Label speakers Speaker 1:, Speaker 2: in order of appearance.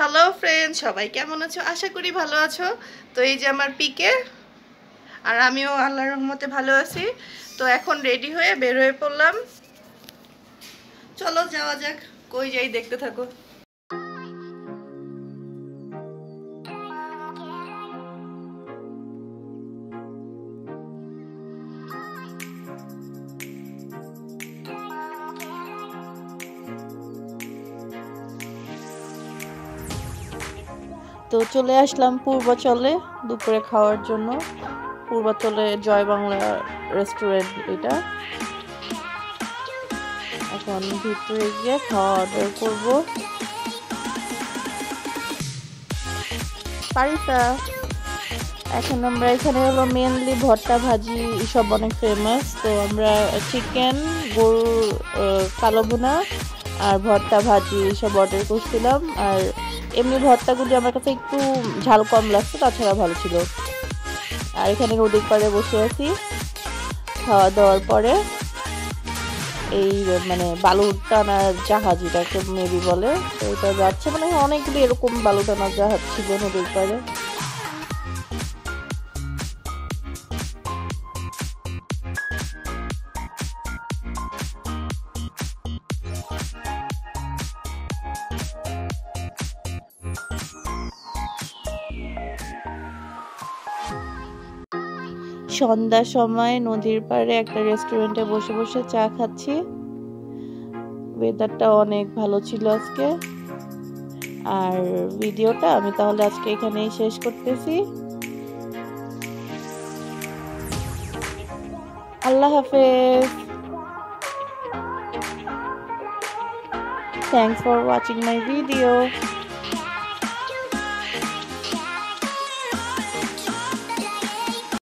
Speaker 1: Hello friend, সবাই কেমন আছো? আশা করি ভালো আছো। তো এই যে আমার পিকে, আর আমিও আল্লাহর রহমতে ভালো আছি। তো এখন রেডি হয়ে বের হয়ে পড়লাম। চলো যাওয়া যাক, কই যাই দেখতে থাকো। তো চলে আসলাম পূর্বাচলে দুপুরে খাওয়ার জন্য। পূর্বাচলে জয় বাংলা রেস্টুরেন্ট এটা। এখন ভিতরে গিয়ে খাওয়া অর্ডার করবো। পারিসা, এখন আমরা এখানে হলো মেনলি ভর্তা ভাজি সব অনেক ফেমাস। তো আমরা চিকেন, গরুর কালো ভুনা আর ভর্তা ভাজি সব অর্ডার করছিলাম। আর এমনি ভর্তাগুলি আমার কাছে একটু ঝাল কম লাগছে, তাছাড়া ভালো ছিল। আর এখানে নদীর পাড়ে বসে আছি খাওয়া দাওয়ার পরে। এই মানে বালু টানার জাহাজ, এটাকে মেবি বলে, তো এটা যাচ্ছে, মানে অনেকগুলি এরকম বালু টানার জাহাজ ছিল নদীর পাড়ে। সন্ধ্যার সময় নদীর পাড়ে একটা রেস্টুরেন্টে বসে বসে চা খাচ্ছি। ওয়েদারটা অনেক ভালো ছিল আজকে। আর ভিডিওটা আমি তাহলে আজকে এখানেই শেষ করতেছি। আল্লাহ হাফেজ। Thanks for watching my video.